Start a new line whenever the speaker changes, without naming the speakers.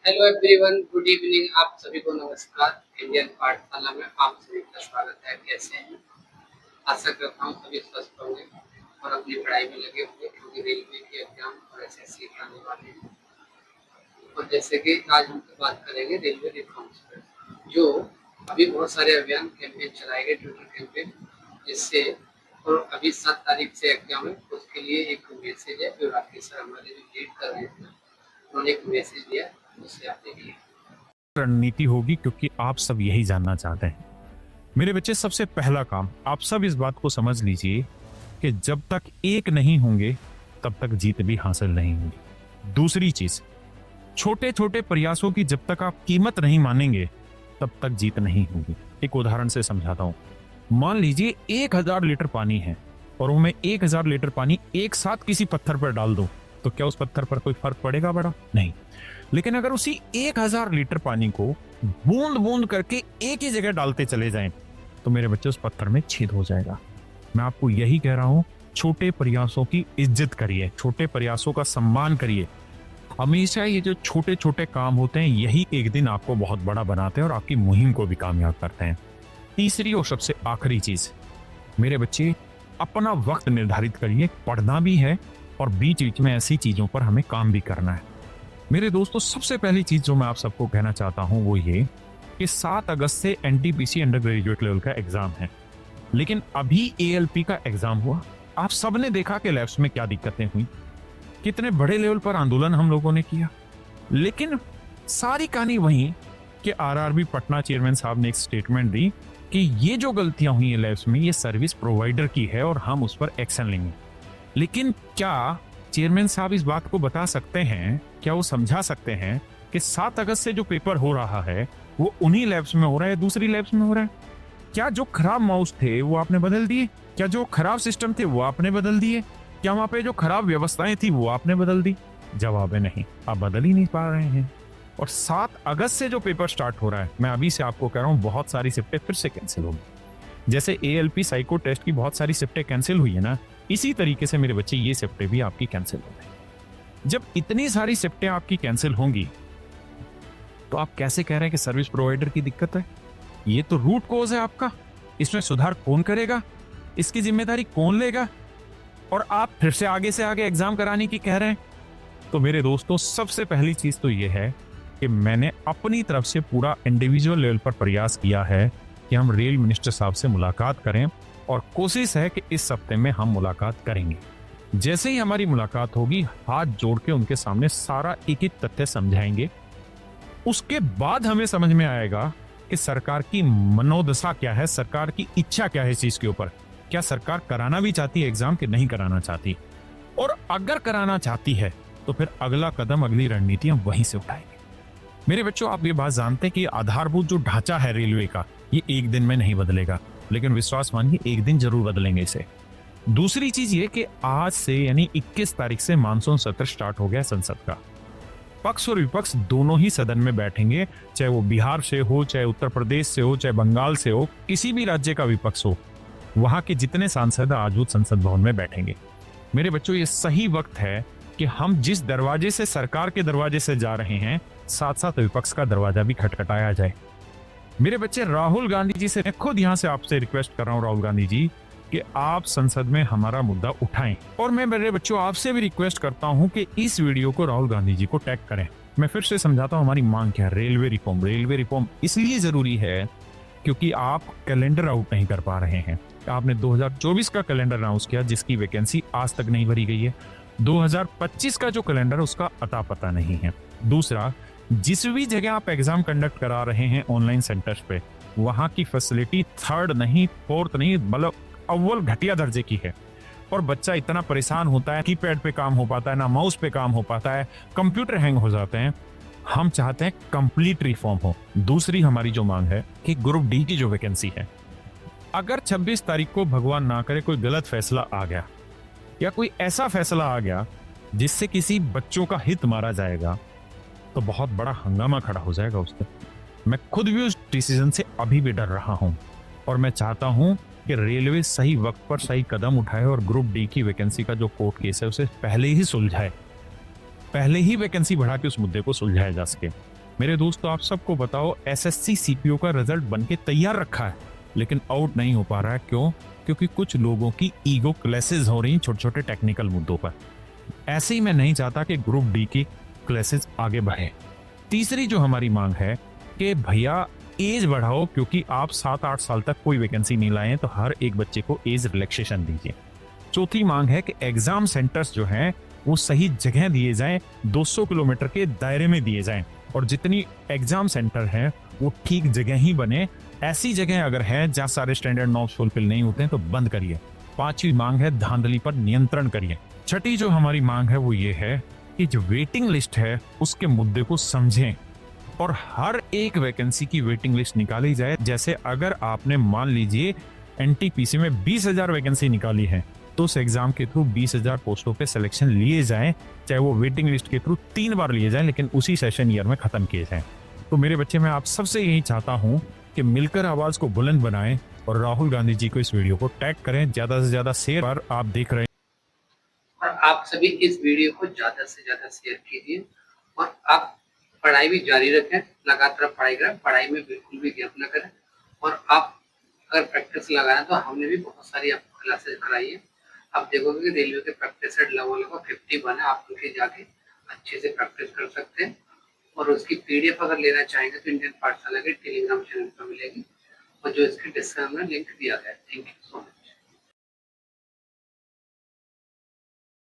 Hello everyone, good evening. आप सभी को नमस्कार। इंडियन पाठशाला में आप सभी का स्वागत है। कैसे हैं? आशा करता हूँ सभी स्वस्थ होंगे और अपनी पढ़ाई में लगे होंगे, क्योंकि रेलवे के एग्जाम और एसएससी के आने वाले हैं। और जैसे कि आज हम बात करेंगे रेलवे रिफॉर्म्स पर, जो अभी बहुत सारे अभियान कैंपेन चलाए गए, ट्विटर कैंपेन, जिससे और अभी 7 तारीख से एग्जाम है। उसके लिए एक मैसेज है जो राकेश सर हमारे जो लीड कर रहे हैं, उन्होंने एक मैसेज दिया, उसे आप देखिए।
रणनीति होगी, क्योंकि आप सब यही जानना चाहते हैं। मेरे बच्चे, सबसे पहला काम आप सब इस बात को समझ लीजिए कि जब तक एक नहीं होंगे तब तक जीत भी हासिल नहीं होगी। दूसरी चीज, छोटे छोटे प्रयासों की जब तक आप कीमत नहीं मानेंगे तब तक जीत नहीं होगी। एक उदाहरण से समझाता हूं। मान लीजिए 1000 लीटर पानी है और वो मैं 1000 लीटर पानी एक साथ किसी पत्थर पर डाल दूं, तो क्या उस पत्थर पर कोई फर्क पड़ेगा? बड़ा नहीं। लेकिन अगर उसी 1000 लीटर पानी को बूंद बूंद करके एक ही जगह डालते चले जाएं, तो मेरे बच्चे उस पत्थर में छेद हो जाएगा। मैं आपको यही कह रहा हूं, छोटे प्रयासों की इज्जत करिए, छोटे प्रयासों का सम्मान करिए। हमेशा ये जो छोटे छोटे काम होते हैं, यही एक दिन आपको बहुत बड़ा बनाते हैं और आपकी मुहिम को भी कामयाब करते हैं। तीसरी और सबसे आखिरी चीज, मेरे बच्चे, अपना वक्त निर्धारित करिए। पढ़ना भी है और बीच बीच में ऐसी चीजों पर हमें काम भी करना है। मेरे दोस्तों, सबसे पहली चीज जो मैं आप सबको कहना चाहता हूं वो ये कि 7 अगस्त से एनटीपीसी अंडर ग्रेजुएट लेवल का एग्जाम है, लेकिन अभी एएलपी का एग्जाम हुआ। आप सबने देखा कि लैब्स में क्या दिक्कतें हुई, कितने बड़े लेवल पर आंदोलन हम लोगों ने किया। लेकिन सारी कहानी वही कि आरआरबी पटना चेयरमैन साहब ने एक स्टेटमेंट दी कि ये जो गलतियां हुई है लैब्स में, ये सर्विस प्रोवाइडर की है और हम उस पर एक्शन लेंगे। लेकिन क्या चेयरमैन साहब इस बात को बता सकते हैं, क्या वो समझा सकते हैं कि 7 अगस्त से जो पेपर हो रहा है वो उन्हीं लैब्स में हो रहा है, दूसरी लैब्स में हो रहा है? क्या जो खराब माउस थे वो आपने बदल दिए? क्या जो खराब सिस्टम थे वो आपने बदल दिए? क्या वहां पे जो खराब व्यवस्थाएं थी वो आपने बदल दी? जवाब है नहीं, आप बदल ही नहीं पा रहे हैं। और 7 अगस्त से जो पेपर स्टार्ट हो रहा है, मैं अभी से आपको कह रहा हूं, बहुत सारी शिफ्टें फिर से कैंसिल होगी। जैसे एएलपी साइको टेस्ट की बहुत सारी शिफ्टें कैंसिल हुई है ना, इसी तरीके से मेरे बच्चे ये शिफ्टें भी आपकी कैंसिल हो गई। जब इतनी सारी शिफ्टें आपकी कैंसिल होंगी तो आप कैसे कह रहे हैं कि सर्विस प्रोवाइडर की दिक्कत है? ये तो रूट कॉज है आपका। इसमें सुधार कौन करेगा? इसकी जिम्मेदारी कौन लेगा? और आप फिर से आगे एग्जाम कराने की कह रहे हैं। तो मेरे दोस्तों, सबसे पहली चीज तो यह है कि मैंने अपनी तरफ से पूरा इंडिविजुअल लेवल पर प्रयास किया है कि हम रेल मिनिस्टर साहब से मुलाकात करें, और कोशिश है कि इस हफ्ते में हम मुलाकात करेंगे। जैसे ही हमारी मुलाकात होगी, हाथ जोड़ के उनके सामने सारा एक एक तथ्य समझाएंगे। उसके बाद हमें समझ में आएगा कि सरकार की मनोदशा क्या है, सरकार की इच्छा क्या है इस चीज के ऊपर। क्या सरकार कराना भी चाहती है एग्जाम कि नहीं कराना चाहती? और अगर कराना चाहती है तो फिर अगला कदम, अगली रणनीति हम वहीं से उठाएंगे। मेरे बच्चों, आप ये बात जानते हैं कि आधारभूत जो ढांचा है रेलवे का, ये एक दिन में नहीं बदलेगा, लेकिन विश्वास मानिए एक दिन जरूर बदलेंगे इसे। दूसरी चीज ये कि आज से यानी 21 तारीख से मानसून सत्र स्टार्ट हो गया संसद का। पक्ष और विपक्ष दोनों ही सदन में बैठेंगे, चाहे वो बिहार से हो, चाहे उत्तर प्रदेश से हो, चाहे बंगाल से हो, किसी भी राज्य का विपक्ष हो, वहां के जितने सांसद आज संसद भवन में बैठेंगे। मेरे बच्चों, ये सही वक्त है कि हम जिस दरवाजे से, सरकार के दरवाजे से जा रहे हैं, साथ साथ विपक्ष का दरवाजा भी खटखटाया जाए। मेरे बच्चे, राहुल गांधी जी से मैं खुद यहां से आपसे रिक्वेस्ट कर रहा हूं, राहुल गांधी जी, कि आप संसद में हमारा मुद्दा उठाएं। और मैं मेरे बच्चों आपसे भी रिक्वेस्ट करता हूं कि इस वीडियो को राहुल गांधी जी को टैग करें। मैं फिर से समझाता हूं हमारी मांग क्या है। रेलवे रिफॉर्म, रेलवे रिफॉर्म इसलिए जरूरी है क्योंकि आप कैलेंडर आउट नहीं कर पा रहे हैं। आपने 2024 का कैलेंडर अनाउंस किया जिसकी वैकेंसी आज तक नहीं भरी गई है। 2025 का जो कैलेंडर, उसका अता पता नहीं है। दूसरा, जिस भी जगह आप एग्जाम कंडक्ट करा रहे हैं ऑनलाइन सेंटर्स पे, वहां की फैसिलिटी 3rd नहीं, 4th नहीं, मतलब अव्वल घटिया दर्जे की है। और बच्चा इतना परेशान होता है, कीपैड पे काम हो पाता है ना, माउस पे काम हो पाता है, कंप्यूटर हैंग हो जाते हैं। हम चाहते हैं कंप्लीट रिफॉर्म हो। दूसरी हमारी जो मांग है कि ग्रुप डी की जो वैकेंसी है, अगर 26 तारीख को भगवान ना करे कोई गलत फैसला आ गया या कोई ऐसा फैसला आ गया जिससे किसी बच्चों का हित मारा जाएगा, तो बहुत बड़ा हंगामा खड़ा हो जाएगा उस पर। मैं खुद भी उस डिसीजन से अभी भी डर रहा हूं, और मैं चाहता हूं कि रेलवे सही वक्त पर सही कदम उठाए और ग्रुप डी की वैकेंसी का जो कोर्ट केस है उसे पहले ही सुलझाए, पहले ही वैकेंसी बढ़ा के उस मुद्दे को सुलझाया जा सके। मेरे दोस्तों, आप सबको बताओ, एसएससी सीपीओ का रिजल्ट बन के तैयार रखा है, लेकिन आउट नहीं हो पा रहा है। क्यों? क्योंकि कुछ लोगों की ईगो क्लैसेस हो रही छोटे छोटे टेक्निकल मुद्दों पर। ऐसे ही मैं नहीं चाहता कि ग्रुप डी की क्लासेस आगे बढ़े। तीसरी जो हमारी मांग है कि भैया एज बढ़ाओ, क्योंकि आप 7-8 साल तक कोई वैकेंसी नहीं लाए हैं, तो हर एक बच्चे को एज रिलैक्सेशन दीजिए। चौथी मांग है कि एग्जाम सेंटर्स जो हैं वो सही जगह दिए जाएं, 200 किलोमीटर के दायरे में दिए जाएं, और जितनी एग्जाम सेंटर हैं वो ठीक जगह ही बने। ऐसी जगह अगर है जहां सारे स्टैंडर्ड नॉर्म्स फुलफिल नहीं होते हैं तो बंद करिए। पांचवी मांग है, धांधली पर नियंत्रण करिए। छठी जो हमारी मांग है वो ये है कि जो वेटिंग लिस्ट है उसके मुद्दे को समझें और हर एक वैकेंसी की वेटिंग लिस्ट निकाली जाए। जैसे अगर आपने मान लीजिए एनटीपीसी में 20,000 वैकेंसी निकाली है, तो उस एग्जाम के थ्रू 20,000 पोस्टों पे सिलेक्शन लिए जाएं, चाहे वो वेटिंग लिस्ट के थ्रू 3 बार लिए जाएं, लेकिन उसी सेशन ईयर में खत्म किए जाएं। तो मेरे बच्चे, मैं आप सबसे यही चाहता हूं कि मिलकर आवाज को बुलंद बनाएं और राहुल गांधी जी को इस वीडियो को टैग करें, ज्यादा से ज्यादा शेयर। पर आप देख रहे हैं
और आप सभी इस वीडियो को ज़्यादा से ज़्यादा शेयर कीजिए और आप पढ़ाई भी जारी रखें, लगातार पढ़ाई करें, पढ़ाई में बिल्कुल भी गैप ना करें। और आप अगर प्रैक्टिस लगाना तो हमने भी बहुत सारी आपको क्लासेस कराई है। आप देखोगे कि रेलवे के प्रैक्टिस सेट लगभग 51 है, आप उनके जाके अच्छे से प्रैक्टिस कर सकते हैं। और उसकी पीडीएफ अगर लेना चाहेंगे तो इंडियन पाठशाला के टेलीग्राम चैनल पर मिलेगी, और जो इसके डिस्क्रिप्शन में लिंक दिया गया है। Thank you so much.